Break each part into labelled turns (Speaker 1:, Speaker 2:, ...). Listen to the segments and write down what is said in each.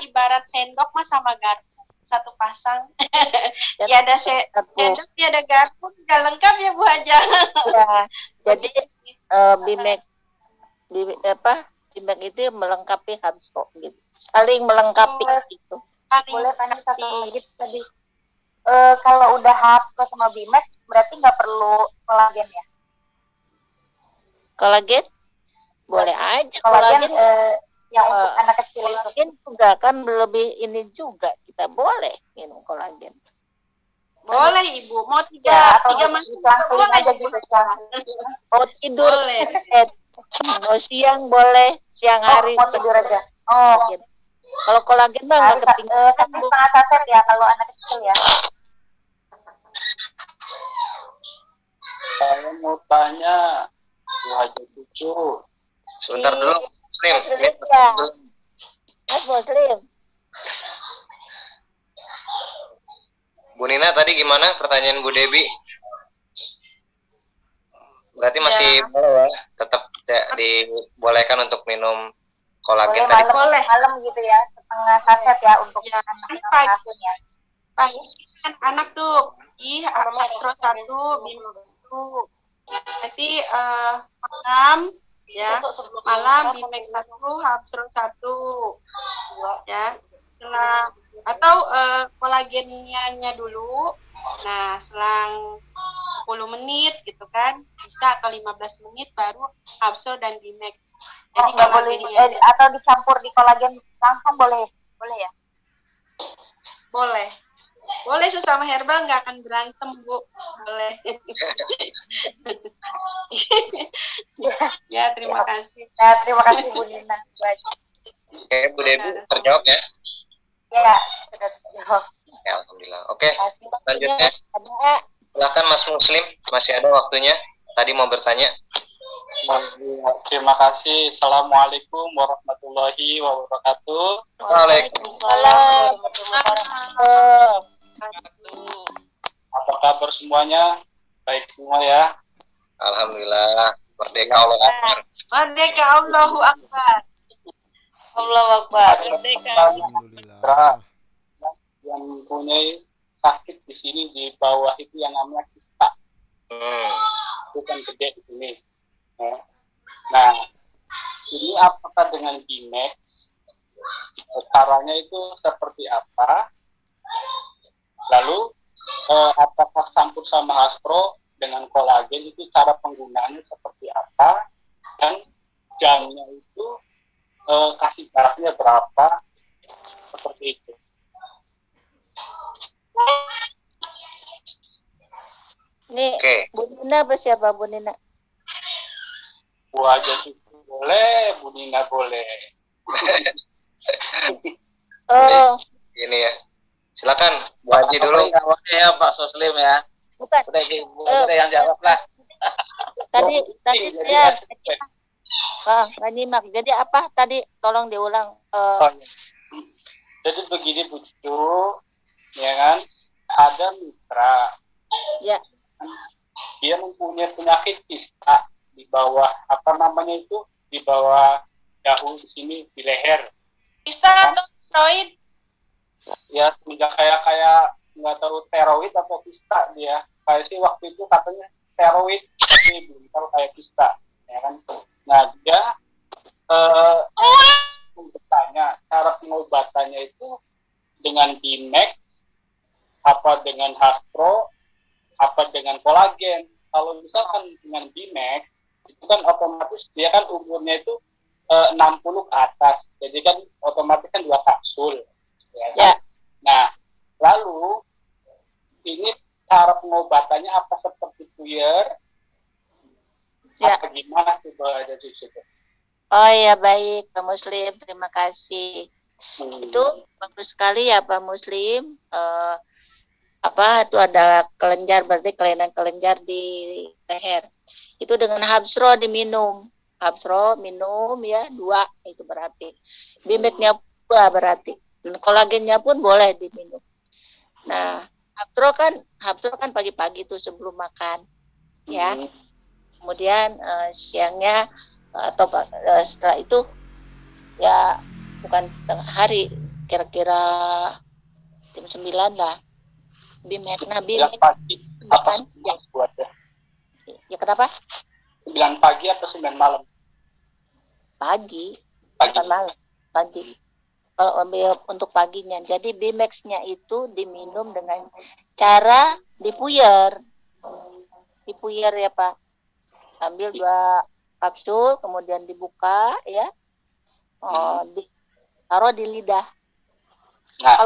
Speaker 1: ibarat sendok mah sama garpu satu pasang. Ya ada sendok, ya ada garpu, udah lengkap ya Bu Haja.
Speaker 2: Ya, jadi Bimek itu melengkapi Habsro gitu, saling melengkapi gitu.
Speaker 3: Boleh tanya satu lagi tadi. Kalau udah Habsro sama Bimek berarti nggak perlu kolagen ya?
Speaker 2: Kolagen boleh aja.
Speaker 3: Kolagen yang untuk anak kecil
Speaker 2: kolagen itu juga kan lebih ini juga, kita boleh minum kolagen.
Speaker 1: Boleh Ibu, mau tiga masuk
Speaker 3: boleh aja gitu.
Speaker 2: Mau tidur boleh. Mau siang boleh, siang hari.
Speaker 3: Mau tidur aja. Oh.
Speaker 2: Gitu. Kalau kolagen mah nggak ketinggalan.
Speaker 3: Setengah saset ya kalau anak kecil ya.
Speaker 4: Saya mau tanya, Bu Haja Cucu.
Speaker 5: Sebentar dulu, Muslim.
Speaker 2: Mas Muslim.
Speaker 5: Bu Nina tadi gimana pertanyaan Bu Debi? Berarti masih boleh ya? Tetap dibolehkan untuk minum kolagen
Speaker 3: boleh,
Speaker 5: tadi?
Speaker 3: Boleh. Malam gitu ya, setengah saset ya untuk anak-anak ya.
Speaker 1: Pagi kan anak tuh, terus 1, minum 1. Nanti malam ya, malam Bimek 1, Habsro 1. Ya. Setelah atau kolagennya dulu. Nah, selang 10 menit gitu kan, bisa atau 15 menit baru Habsro dan Bimek. Jadi
Speaker 3: kolagennya atau dicampur di kolagen langsung boleh ya?
Speaker 1: Boleh. Boleh, sesama herbal nggak akan berantem, Bu. Boleh. Ya, terima kasih.
Speaker 3: Ya, terima kasih Bu Nina.
Speaker 5: Oke, Bu Debi terjawab ya?
Speaker 3: Ya, sudah terjawab.
Speaker 5: Ya, alhamdulillah. Oke, selanjutnya silakan Mas Muslim, masih ada waktunya. Tadi mau bertanya.
Speaker 4: Terima kasih. Assalamualaikum warahmatullahi wabarakatuh.
Speaker 5: Waalaikumsalam.
Speaker 4: Apa kabar semuanya? Baik semua ya?
Speaker 5: Alhamdulillah. Merdeka Allah Akbar.
Speaker 1: Merdeka Allahu Akbar.
Speaker 2: Allahu Akbar.
Speaker 4: Alhamdulillah. Yang mempunyai sakit di sini di bawah itu yang namanya kista. Bukan gede di sini. Nah, ini apakah dengan Bimex caranya itu seperti apa? Lalu apakah campur sama Habsro dengan kolagen itu cara penggunaannya seperti apa? Dan jamnya itu kasih jaraknya berapa? Seperti itu.
Speaker 2: Nih, Bu Nina apa siapa Bu Nina?
Speaker 4: Bu Haja Cucu boleh, Bu Nina boleh.
Speaker 5: Ini ya. Silakan Bu Haji dulu.
Speaker 6: Ya Pak Muslim ya.
Speaker 2: Bukan.
Speaker 6: Udah yang jawab lah.
Speaker 2: Tadi saya nggak nyimak. Jadi apa tadi? Tolong diulang.
Speaker 4: Jadi begini Bu Cucu, ya kan? Ada mitra.
Speaker 2: Ya.
Speaker 4: Dia mempunyai penyakit kista di bawah di bawah dahu di sini di leher.
Speaker 1: Kista atau steroid?
Speaker 4: Ya tidak kayak nggak tahu steroid atau kista dia. Kayak sih waktu itu katanya steroid, tapi belum tahu kayak kista, ya kan? Nah dia bertanya cara pengobatannya itu dengan Bimex, apa dengan Habsro, apa dengan kolagen. Kalau misalkan dengan Bimex itu kan otomatis dia kan umurnya itu 60 ke atas, jadi kan otomatis kan 2 kapsul, ya kan? Nah lalu ini cara pengobatannya apa seperti puyer? Apa gimana tuh ada di situ?
Speaker 2: Oh ya baik Pak Muslim, terima kasih. Itu bagus sekali ya Pak Muslim. Itu ada kelenjar, berarti kelainan kelenjar di leher. Itu dengan Habsro diminum. Habsro minum ya 2 itu berarti. Bimeknya 2 berarti. Dan kolagennya pun boleh diminum. Nah, Habsro kan pagi-pagi tuh sebelum makan. Ya. Kemudian siangnya atau setelah itu ya bukan tengah hari kira-kira jam 9 lah. BIMEK. Nah,
Speaker 4: 9
Speaker 2: BIMEK
Speaker 4: pagi apa
Speaker 2: kan
Speaker 4: 9 buat ya?
Speaker 2: ya kenapa?
Speaker 4: 9 pagi atau 9 malam?
Speaker 2: Pagi,
Speaker 4: Pagi.
Speaker 2: bukan malam. Pagi. Kalau ambil untuk paginya. Jadi BIMEX-nya itu diminum dengan cara dipuyer. Dipuyer ya, Pak. Ambil 2 kapsul, kemudian dibuka ya. Taruh di lidah.
Speaker 4: Nah,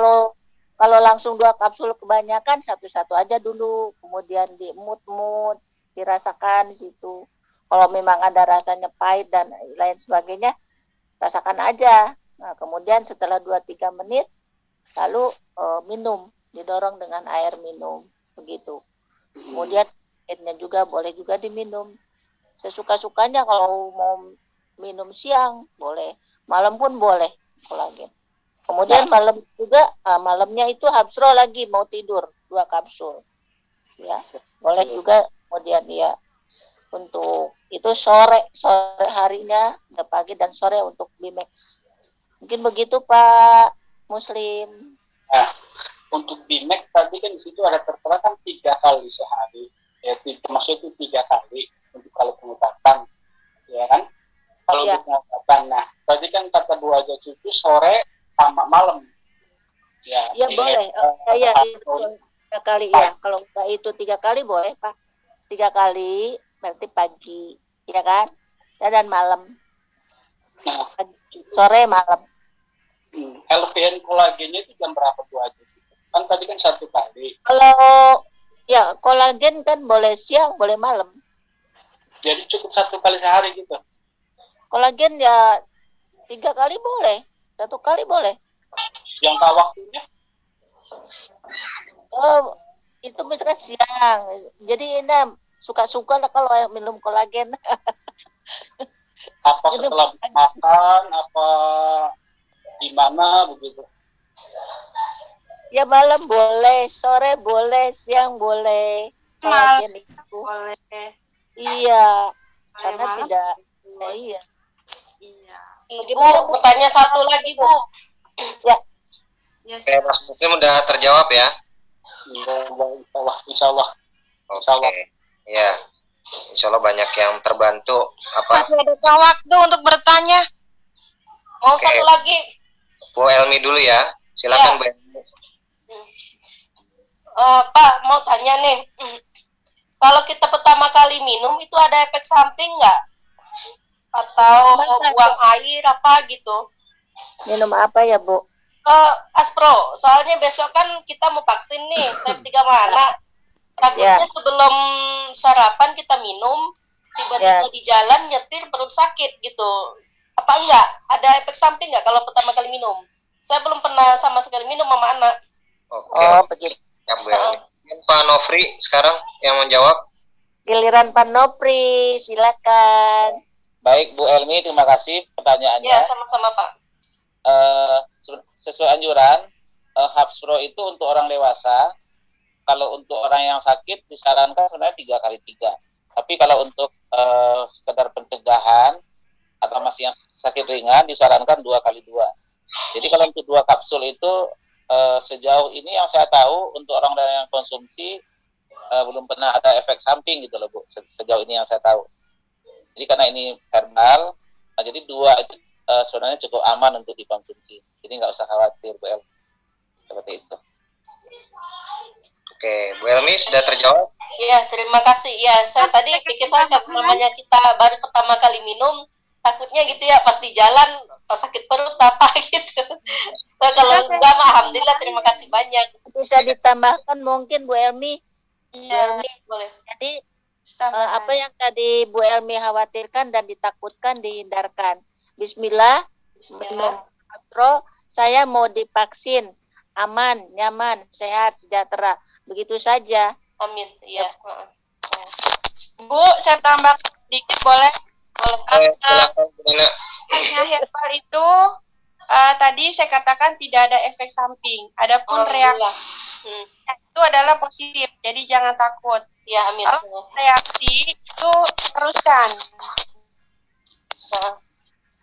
Speaker 2: Kalau langsung 2 kapsul kebanyakan, satu-satu aja dulu, kemudian dimut-mut, dirasakan di situ. Kalau memang ada rasanya pahit dan lain sebagainya, rasakan aja. Nah, kemudian setelah 2-3 menit, lalu minum, didorong dengan air minum, begitu. Kemudian airnya juga boleh juga diminum. Sesuka-sukanya, kalau mau minum siang boleh, malam pun boleh kolagen. Kemudian malam juga, malamnya itu hapsro lagi, mau tidur 2 kapsul. Ya, boleh juga. Kemudian ya, untuk itu sore harinya, pagi dan sore untuk BIMEX. Mungkin begitu Pak Muslim.
Speaker 4: Nah, untuk BIMEX tadi kan di situ ada tertera kan 3 kali sehari. Ya, maksudnya itu 3 kali untuk kalau pengobatan, ya kan? Kalau
Speaker 2: Ya.
Speaker 4: untuk pengobatan, nah tadi kan kata Bu Haja itu sore sama malam. Ya,
Speaker 2: Ya boleh. Ya itu 3 kali ya. Kalau enggak itu 3 kali boleh Pak. 3 kali berarti pagi, ya kan? Dan malam.
Speaker 4: Nah,
Speaker 2: Sore malam.
Speaker 4: LVN kolagennya itu jam berapa Bu Haja? Kan tadi kan 1 kali.
Speaker 2: Kalau ya kolagen kan boleh siang, boleh malam.
Speaker 4: Jadi cukup 1 kali sehari gitu.
Speaker 2: Kolagen ya 3 kali boleh, 1 kali boleh.
Speaker 4: Jangka waktunya?
Speaker 2: Oh, itu misalkan siang. Jadi ini suka-suka lah kalau minum kolagen.
Speaker 4: Apa setelah makan, apa gimana begitu?
Speaker 2: Ya malam boleh, sore boleh, siang boleh. Kolagen itu.
Speaker 1: Boleh.
Speaker 2: Iya,
Speaker 1: Boleh
Speaker 2: karena
Speaker 1: malam.
Speaker 2: tidak. Iya.
Speaker 1: Iya.
Speaker 3: Bu, bertanya satu lagi, Bu.
Speaker 1: Yes.
Speaker 5: Oke, Mas Muslim udah terjawab ya?
Speaker 4: Insya Allah.
Speaker 5: Oke. Ya. Insya Allah banyak yang terbantu.
Speaker 3: Masih ada waktu untuk bertanya. Mau
Speaker 5: Oke.
Speaker 3: satu lagi?
Speaker 5: Bu Elmi dulu ya. Silakan Bu Elmi.
Speaker 3: Pak, mau tanya nih. Kalau kita pertama kali minum, itu ada efek samping nggak? Atau buang air apa gitu?
Speaker 2: Minum apa ya, Bu?
Speaker 3: Aspro, soalnya besok kan kita mau vaksin nih, saya 3 anak. Takutnya sebelum sarapan kita minum, tiba-tiba di jalan nyetir perut sakit gitu. Apa enggak? Ada efek samping nggak kalau pertama kali minum? Saya belum pernah sama sekali minum sama anak.
Speaker 5: Oke.
Speaker 2: Oh, begitu.
Speaker 5: Ya, Bu Elmi. Pak Nofri sekarang yang menjawab.
Speaker 2: Giliran Pak Nopri, silakan.
Speaker 6: Baik Bu Elmi, terima kasih pertanyaannya.
Speaker 3: Ya, sama-sama Pak.
Speaker 6: Sesuai anjuran, Hapsro itu untuk orang dewasa. Kalau untuk orang yang sakit disarankan sebenarnya 3x3. Tapi kalau untuk sekedar pencegahan atau masih yang sakit ringan disarankan 2x2. Jadi kalau untuk 2 kapsul itu sejauh ini yang saya tahu untuk orang yang konsumsi belum pernah ada efek samping gitu loh Bu. Sejauh ini yang saya tahu. Jadi karena ini herbal, jadi 2 itu sebenarnya cukup aman untuk dikonsumsi. Jadi nggak usah khawatir Bu El. Seperti itu.
Speaker 5: Oke, Bu Elmi sudah terjawab?
Speaker 3: Iya, terima kasih. Ya, saya tadi pikir saya namanya kita baru pertama kali minum, takutnya gitu ya, pas di jalan sakit perut apa gitu. Nah, kalau enggak, alhamdulillah, terima kasih banyak.
Speaker 2: Bisa ditambahkan mungkin Bu Elmi.
Speaker 3: Iya, boleh.
Speaker 2: Jadi apa yang tadi Bu Elmi khawatirkan dan ditakutkan dihindarkan. Bismillah, minum Hapsro, saya mau divaksin, aman, nyaman, sehat, sejahtera. Begitu saja.
Speaker 3: Amin. Iya.
Speaker 1: Bu, saya tambah sedikit boleh?
Speaker 5: Silakan Bu Nina.
Speaker 1: Herbal itu tadi saya katakan tidak ada efek samping. Adapun reaksi itu adalah positif. Jadi jangan takut.
Speaker 3: Ya, amin.
Speaker 1: Kalau reaksi itu teruskan.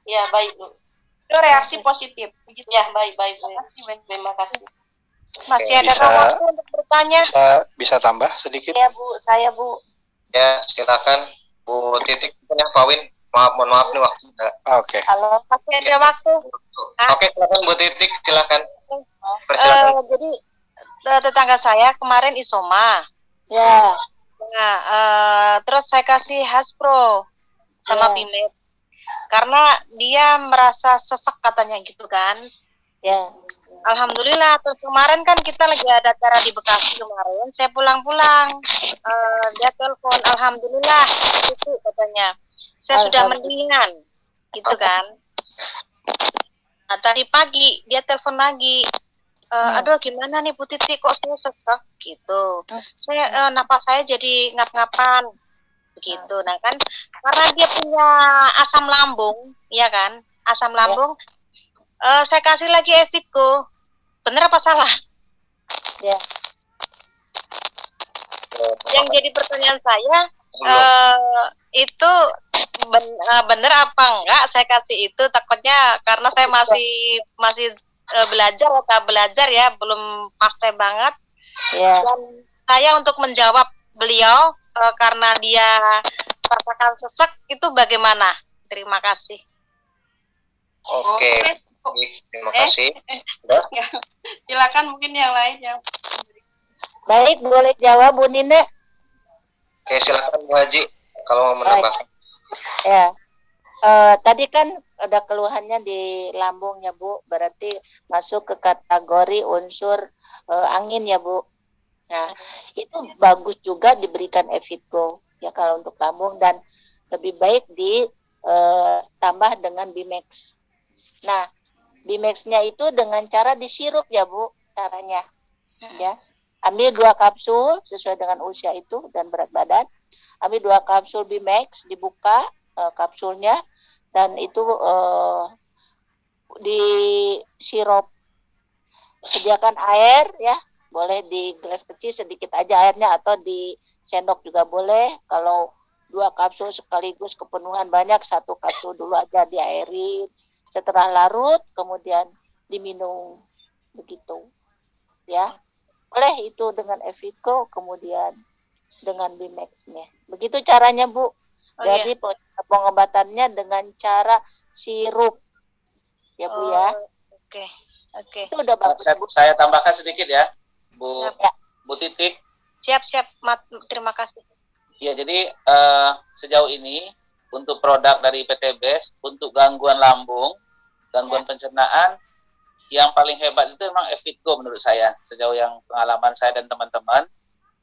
Speaker 3: Ya, baik Bu.
Speaker 1: itu reaksi positif. Begitu.
Speaker 3: Ya, baik. Terima kasih.
Speaker 1: Masih ada waktu untuk bertanya?
Speaker 7: Bisa tambah sedikit?
Speaker 2: Ya Bu, saya Bu.
Speaker 5: Ya, silakan Bu Titik ya, Pak Win. Mohon maaf nih waktu.
Speaker 7: Oke.
Speaker 2: Halo,
Speaker 1: masih ada waktu.
Speaker 5: Oke, silakan Bu Titik, silakan.
Speaker 1: Jadi tetangga saya kemarin isoma.
Speaker 2: Ya.
Speaker 1: Nah, terus saya kasih Haspro sama Bimed karena dia merasa sesek katanya gitu kan.
Speaker 2: Ya.
Speaker 1: Alhamdulillah. Terus kemarin kan kita lagi ada acara di Bekasi kemarin. Saya pulang-pulang, dia telepon, alhamdulillah itu katanya. Saya sudah mendingan, gitu kan. Nah, tadi pagi dia telepon lagi. Aduh, gimana nih Bu Titi, kok saya sesek gitu. Saya napas saya jadi ngap-ngapan begitu. Nah kan karena dia punya asam lambung, ya kan? Asam lambung. Saya kasih lagi Evitco. Bener apa salah?
Speaker 2: Ya.
Speaker 1: Yang jadi pertanyaan saya itu bener apa enggak saya kasih itu, takutnya karena saya masih belajar ya, belum pasti banget.
Speaker 2: Ya.
Speaker 1: Dan saya untuk menjawab beliau karena dia rasakan sesek itu bagaimana? Terima kasih.
Speaker 5: Oke. Terima kasih.
Speaker 1: Silakan mungkin yang lain yang
Speaker 2: baik, boleh jawab Bu Nina.
Speaker 5: Oke, silakan Bu Haji kalau mau menambah.
Speaker 2: Ya. Tadi kan ada keluhannya di lambung ya Bu, berarti masuk ke kategori unsur angin ya Bu. Nah, itu bagus juga diberikan Evitco ya kalau untuk lambung, dan lebih baik ditambah dengan Bimex. Nah, Bimex-nya itu dengan cara disirup ya Bu, caranya. Ya. Ambil 2 kapsul sesuai dengan usia itu dan berat badan. Ambil 2 kapsul Bimex, dibuka kapsulnya, dan itu disirup. Sediakan air ya, boleh di gelas kecil sedikit aja airnya, atau di sendok juga boleh. Kalau 2 kapsul sekaligus kepenuhan banyak, 1 kapsul dulu aja diairin. Setelah larut kemudian diminum begitu. Ya. Boleh itu dengan Evitco kemudian dengan Bimex-nya. Begitu caranya Bu. Jadi pengobatannya dengan cara sirup. Ya Bu ya. Oke. Itu udah bagus.
Speaker 6: Saya tambahkan sedikit ya, Bu Titik.
Speaker 1: Siap. Terima kasih.
Speaker 6: Ya, jadi sejauh ini untuk produk dari PT BEST untuk gangguan lambung, gangguan pencernaan, yang paling hebat itu memang Evitco menurut saya, sejauh yang pengalaman saya dan teman-teman.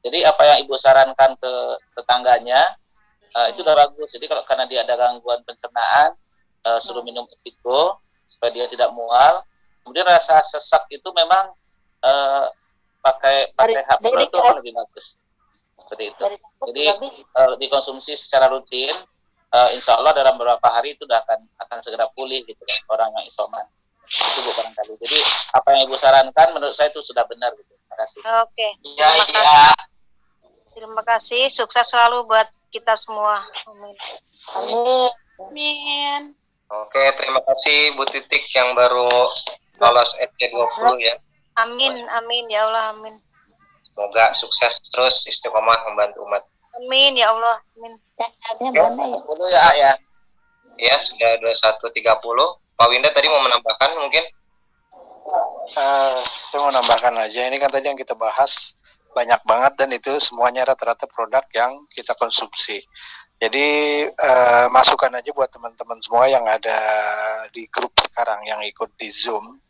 Speaker 6: Jadi apa yang Ibu sarankan ke tetangganya, itu udah bagus. Jadi kalau karena dia ada gangguan pencernaan, suruh minum Evitco supaya dia tidak mual. Kemudian rasa sesak itu memang pakai Hapsro itu lebih bagus. Seperti itu. Jadi dikonsumsi secara rutin, insya Allah dalam beberapa hari itu akan segera pulih gitu kan, orang yang isoman. Itu Bu barangkali. Jadi apa yang Ibu sarankan menurut saya itu sudah benar gitu. Terima kasih.
Speaker 1: Oke.
Speaker 3: Iya.
Speaker 1: Terima kasih. Sukses selalu buat kita semua. Amin.
Speaker 5: Oke, terima kasih Bu Titik yang baru lolos SC20 ya.
Speaker 1: Amin ya Allah, amin.
Speaker 5: Semoga sukses terus, istiqomah membantu umat.
Speaker 1: Amin ya Allah, amin.
Speaker 6: Ya.
Speaker 5: Ya, sudah 21.30. Pak Winda tadi mau menambahkan mungkin?
Speaker 7: Saya mau nambahkan aja, ini kan tadi yang kita bahas banyak banget dan itu semuanya rata-rata produk yang kita konsumsi. Jadi masukan aja buat teman-teman semua yang ada di grup sekarang yang ikut di Zoom.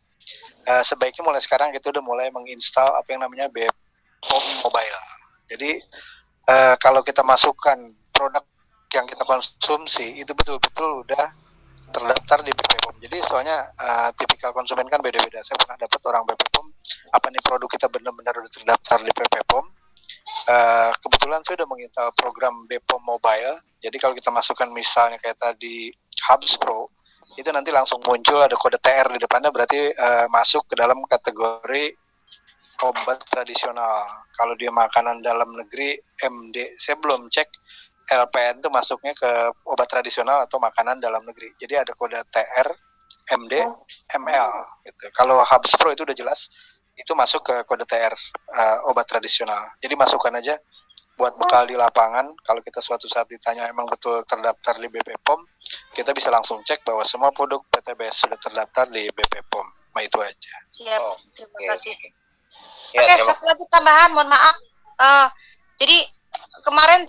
Speaker 7: Sebaiknya mulai sekarang kita udah mulai menginstal apa yang namanya BPOM Mobile. Jadi kalau kita masukkan produk yang kita konsumsi itu betul-betul udah terdaftar di BPOM. Jadi soalnya tipikal konsumen kan beda-beda. Saya pernah dapat orang BPOM, apa nih produk kita benar-benar udah terdaftar di BPOM. Kebetulan saya udah menginstal program BPOM Mobile. Jadi kalau kita masukkan misalnya kayak tadi Hubs Pro, itu nanti langsung muncul ada kode TR di depannya, berarti masuk ke dalam kategori obat tradisional. Kalau dia makanan dalam negeri MD, saya belum cek LPN itu masuknya ke obat tradisional atau makanan dalam negeri. Jadi ada kode TR MD, ML gitu. Kalau Hubs Pro itu udah jelas itu masuk ke kode TR obat tradisional. Jadi masukkan aja buat bekal di lapangan. Kalau kita suatu saat ditanya emang betul terdaftar di BP POM, kita bisa langsung cek bahwa semua produk PTBS sudah terdaftar di BP POM. Nah itu aja.
Speaker 1: Siap, terima kasih.
Speaker 5: Ya,
Speaker 1: Oke, satu lagi tambahan, mohon maaf. Jadi kemarin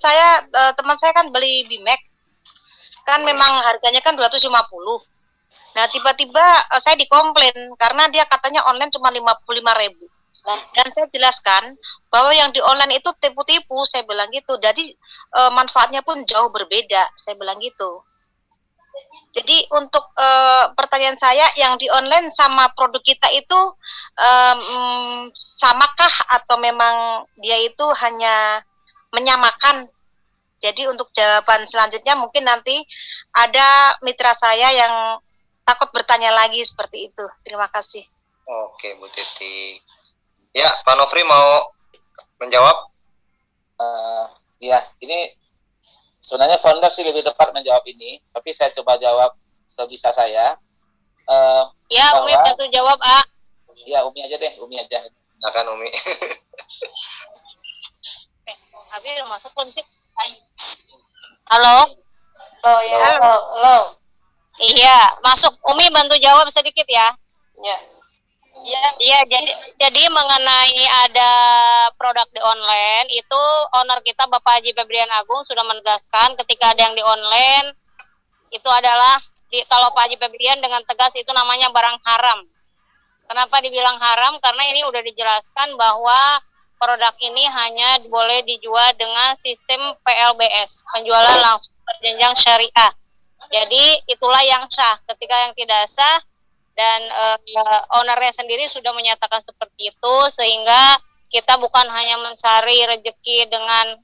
Speaker 1: teman saya kan beli BMAX, kan memang harganya kan 250. Nah, tiba-tiba saya dikomplain karena dia katanya online cuma 55.000. Dan saya jelaskan bahwa yang di online itu tipu-tipu, saya bilang gitu. Jadi manfaatnya pun jauh berbeda, saya bilang gitu. Jadi untuk pertanyaan saya, yang di online sama produk kita itu samakah atau memang dia itu hanya menyamakan? Jadi untuk jawaban selanjutnya mungkin nanti ada mitra saya yang takut bertanya lagi seperti itu. Terima kasih.
Speaker 5: Oke, Bu Titi. Ya, Pak Nofri mau menjawab?
Speaker 6: Ya, ini sebenarnya founder sih lebih tepat menjawab ini, tapi saya coba jawab sebisa saya.
Speaker 3: Ya, Umi bantu jawab, A.
Speaker 6: Ya, Umi aja deh, Umi aja.
Speaker 5: Silakan, Umi.
Speaker 3: Abi udah masuk belum sih? Halo? Oh ya, halo. Iya, masuk. Umi bantu jawab sedikit ya. Ya. Iya, jadi mengenai ada produk di online itu owner kita Bapak Haji Febrian Agung sudah menegaskan ketika ada yang di online itu adalah kalau Pak Haji Febrian dengan tegas itu namanya barang haram. Kenapa dibilang haram? Karena ini udah dijelaskan bahwa produk ini hanya boleh dijual dengan sistem PLBS, penjualan langsung berjenjang syariah. Jadi itulah yang sah. Ketika yang tidak sah dan ownernya sendiri sudah menyatakan seperti itu, sehingga kita bukan hanya mencari rezeki dengan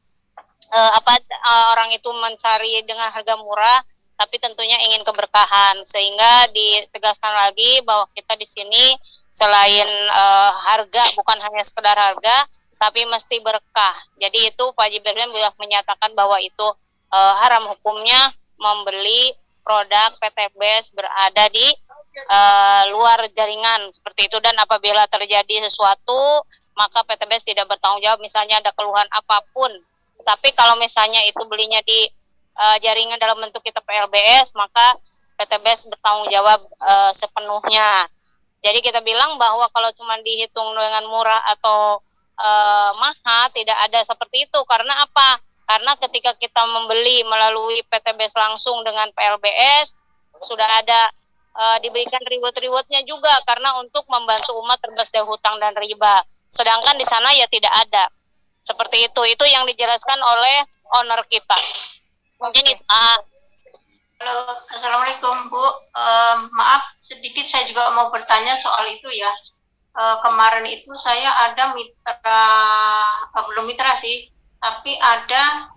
Speaker 3: orang itu mencari dengan harga murah, tapi tentunya ingin keberkahan. Sehingga ditegaskan lagi bahwa kita di sini selain harga, bukan hanya sekedar harga, tapi mesti berkah. Jadi itu Pak Haji Febrian sudah menyatakan bahwa itu haram hukumnya membeli produk PTBS berada di luar jaringan seperti itu, dan apabila terjadi sesuatu maka PTBS tidak bertanggung jawab, misalnya ada keluhan apapun. Tapi kalau misalnya itu belinya di jaringan dalam bentuk kita PLBS, maka PTBS bertanggung jawab sepenuhnya. Jadi kita bilang bahwa kalau cuma dihitung dengan murah atau mahal, tidak ada seperti itu. Karena apa? Karena ketika kita membeli melalui PTBS langsung dengan PLBS, sudah ada diberikan reward-rewardnya juga, karena untuk membantu umat terbebas dari hutang dan riba. Sedangkan di sana ya tidak ada. Seperti itu yang dijelaskan oleh owner kita. Mungkin itu.
Speaker 8: Halo, Assalamualaikum Bu. Maaf sedikit saya juga mau bertanya soal itu ya. Kemarin itu saya ada mitra, belum mitra sih, tapi ada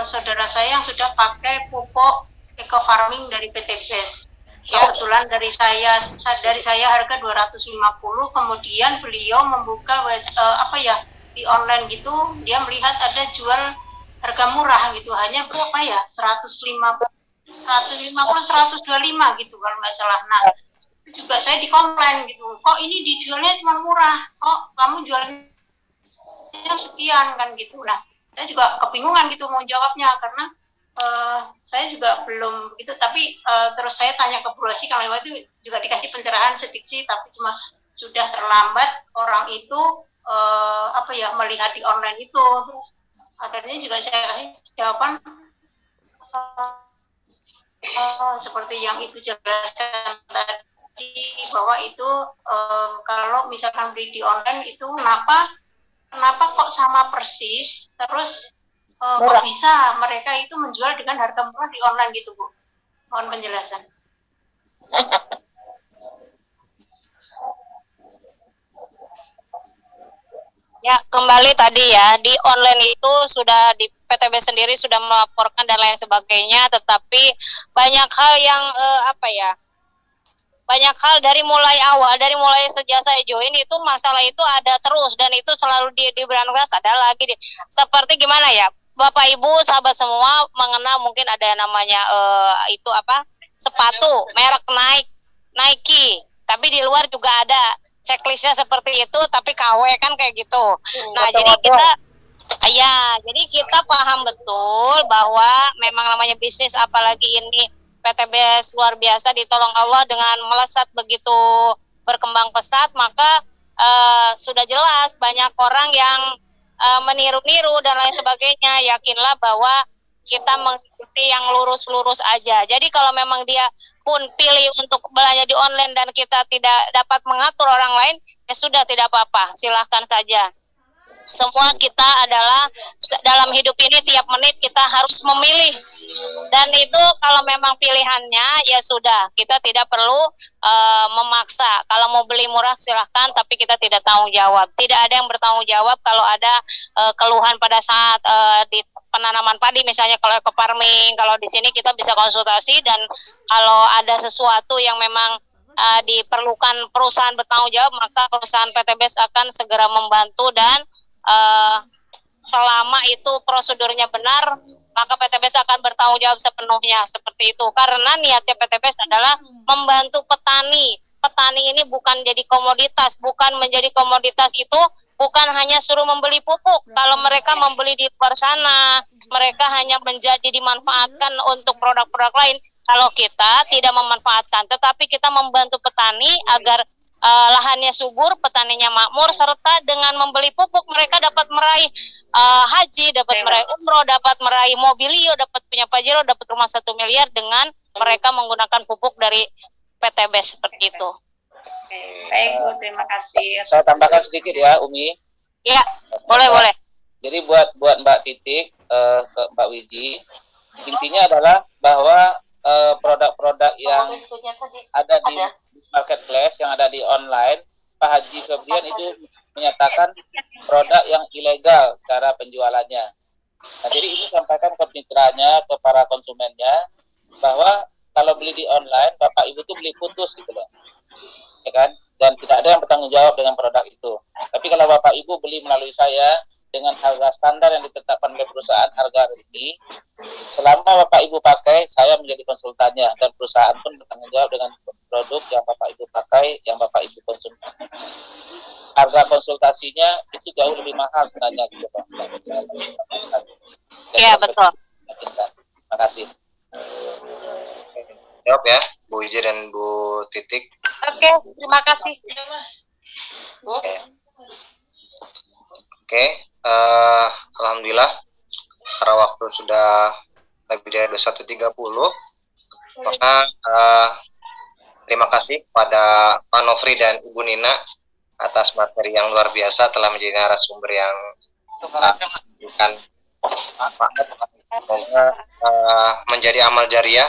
Speaker 8: saudara saya yang sudah pakai pupuk eco farming dari PTBS. Kebetulan dari saya harga 250, kemudian beliau membuka di online gitu, dia melihat ada jual harga murah gitu, hanya berapa ya, 125 125 gitu kalau nggak salah. Nah, itu juga saya dikomplain gitu, kok ini dijualnya cuma murah, kok kamu jualnya sekian kan gitu. Nah, saya juga kebingungan gitu mau jawabnya, karena saya juga belum gitu, tapi terus saya tanya ke Bu Rosi, kalau itu juga dikasih pencerahan sedikit, tapi cuma sudah terlambat orang itu melihat di online itu. Terus akhirnya juga saya kasih jawaban seperti yang Ibu jelaskan tadi, bahwa itu kalau misalkan beli di online itu kenapa kok sama persis, terus kok bisa mereka itu menjual dengan harga murah di online gitu Bu? Mohon penjelasan.
Speaker 3: Ya, kembali tadi ya, di online itu sudah di PTB sendiri sudah melaporkan dan lain sebagainya, tetapi banyak hal yang banyak hal dari mulai sejak saya join itu masalah itu ada terus, dan itu selalu diberantas ada lagi seperti gimana ya, Bapak Ibu sahabat semua mengenal mungkin ada yang namanya sepatu merek Nike.
Speaker 9: Nike, tapi di luar juga ada checklistnya seperti itu, tapi KW kan kayak gitu. Nah, jadi kita paham betul bahwa memang namanya bisnis, apalagi ini PTBS luar biasa, ditolong Allah dengan melesat begitu berkembang pesat, maka sudah jelas banyak orang yang meniru-niru dan lain sebagainya. Yakinlah bahwa kita mengikuti yang lurus-lurus aja. Jadi kalau memang dia pun pilih untuk belanja di online dan kita tidak dapat mengatur orang lain, ya sudah, tidak apa-apa, silahkan saja. Semua kita adalah dalam hidup ini tiap menit kita harus memilih, dan itu kalau memang pilihannya ya sudah, kita tidak perlu memaksa. Kalau mau beli murah silahkan, tapi kita tidak tanggung jawab. Tidak ada yang bertanggung jawab kalau ada keluhan pada saat di penanaman padi, misalnya kalau eco farming. Kalau di sini kita bisa konsultasi, dan kalau ada sesuatu yang memang diperlukan perusahaan bertanggung jawab, maka perusahaan PTBS akan segera membantu, dan selama itu prosedurnya benar, maka PTBS akan bertanggung jawab sepenuhnya, seperti itu. Karena niatnya PTBS adalah membantu petani. Petani ini bukan jadi komoditas, bukan menjadi komoditas itu bukan hanya suruh membeli pupuk. Kalau mereka membeli di luar sana, mereka hanya menjadi dimanfaatkan untuk produk-produk lain. Kalau kita tidak memanfaatkan, tetapi kita membantu petani agar lahannya subur, petaninya makmur, serta dengan membeli pupuk mereka dapat meraih haji, dapat meraih umroh, dapat meraih mobilio, dapat punya pajero, dapat rumah 1 miliar dengan mereka menggunakan pupuk dari PTBS, seperti itu.
Speaker 8: Baik Bu, terima kasih.
Speaker 6: Saya tambahkan sedikit ya, Umi.
Speaker 9: Ya, boleh.
Speaker 6: Jadi buat Mbak Titik, ke Mbak Wiji, intinya adalah bahwa produk-produk yang ada di marketplace, yang ada di online, Pak Haji Febrian itu menyatakan produk yang ilegal cara penjualannya. Nah, jadi ini sampaikan ke mitranya, ke para konsumennya, bahwa kalau beli di online, Bapak Ibu tuh beli putus gitu loh, ya kan? Dan tidak ada yang bertanggung jawab dengan produk itu. Tapi kalau Bapak Ibu beli melalui saya dengan harga standar yang ditetapkan oleh perusahaan, harga resmi, selama Bapak Ibu pakai, saya menjadi konsultannya, dan perusahaan pun bertanggung jawab dengan produk yang Bapak Ibu pakai, yang Bapak Ibu konsumsi. Harga konsultasinya itu jauh lebih mahal sebenarnya gitu Pak.
Speaker 9: Iya, betul.
Speaker 6: Terima kasih.
Speaker 5: Jawab ya, Bu Ije dan Bu Titik.
Speaker 1: Oke, terima kasih.
Speaker 5: Oke, alhamdulillah karena waktu sudah lebih dari 21.30, maka terima kasih pada Pak Nofri dan Ibu Nina atas materi yang luar biasa, telah menjadi narasumber yang memberikan manfaat, semoga menjadi amal jariah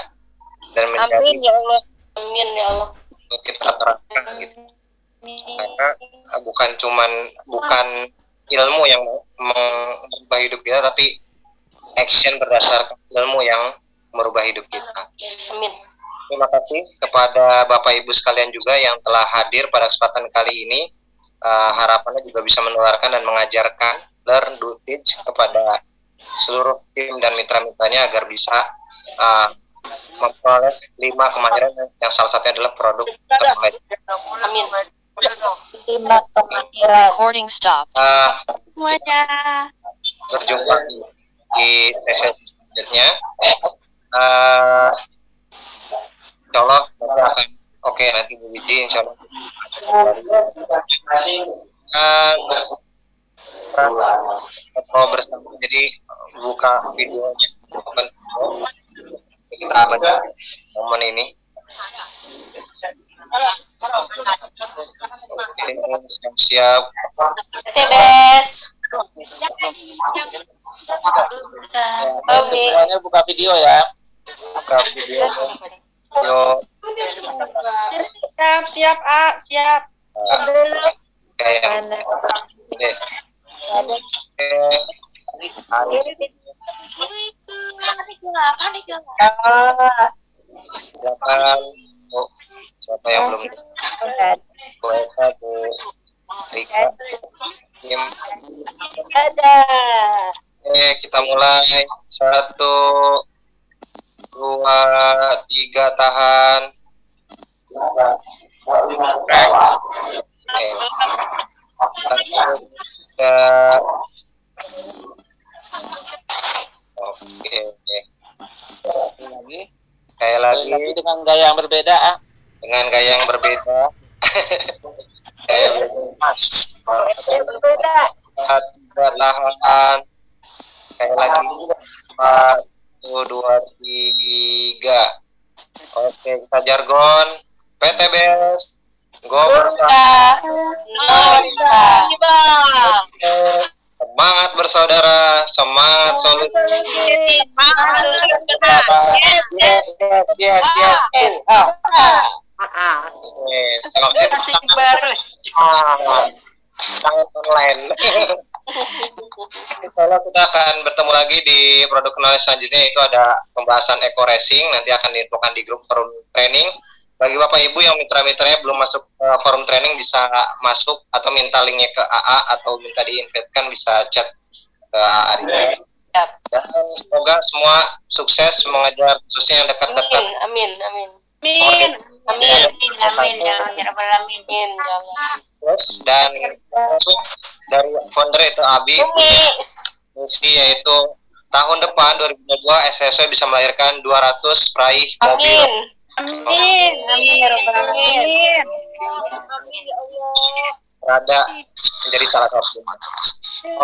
Speaker 5: dan menjadi
Speaker 1: Amin ya Allah.
Speaker 3: Amin ya Allah.
Speaker 5: Untuk kita terapkan gitu. Karena bukan ilmu yang mengubah hidup kita, tapi action berdasarkan ilmu yang merubah hidup kita.
Speaker 3: Amin.
Speaker 5: Terima kasih kepada Bapak Ibu sekalian juga yang telah hadir pada kesempatan kali ini. Harapannya juga bisa menularkan dan mengajarkan learn, do, teach kepada seluruh tim dan mitra-mitranya agar bisa memperoleh 5 kemahiran yang salah satunya adalah produk terbaik.
Speaker 3: Amin.
Speaker 9: 5 kemahiran. Recording stop.
Speaker 1: Semuanya.
Speaker 5: Berjumpa di sesi selanjutnya. Insya Allah akan oke, nanti Bu Widi insya Allah bersama, jadi buka videonya, kita baca momen ini. Siap.
Speaker 3: TBS.
Speaker 6: Semuanya buka video ya.
Speaker 5: Buka video.
Speaker 1: Siap, siap.
Speaker 5: Siapa yang belum? Bu Eka, Bu Rika, tim. Kita mulai 1, 2, 3, tahan. Oke.
Speaker 6: Lagi.
Speaker 5: Kayak lagi
Speaker 6: dengan gaya yang berbeda.
Speaker 5: Dengan gaya yang berbeda. Tahan. Kayak lagi 1, 2, 3. Oke, kita jargon PTBS Gobra. Semangat bersaudara, semangat solusi.
Speaker 6: Yes.
Speaker 5: Sangat online. Insyaallah kita akan bertemu lagi di produk knowledge selanjutnya, yaitu ada pembahasan eco racing. Nanti akan diinfokan di grup forum training. Bagi Bapak Ibu yang mitra-mitranya belum masuk forum training, bisa masuk atau minta linknya ke AA atau minta diinvitekan, bisa chat ke AA. Dan semoga semua sukses mengajar, khususnya yang dekat-dekat.
Speaker 3: Amin.
Speaker 5: Dan dari founder itu Abi, misi yaitu tahun depan 2022 SSW bisa melahirkan 200 peraih mobil.
Speaker 1: Amin ya Rabbal alamin. Amin ya Allah.
Speaker 5: Berada menjadi salah satu.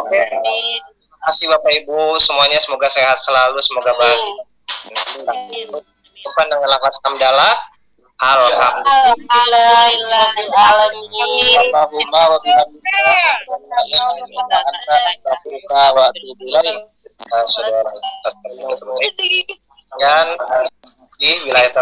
Speaker 5: Oke. Terima kasih Bapak Ibu semuanya, semoga sehat selalu, semoga bahagia. Bukan dengan lafaz hamdalah. Dan wilayah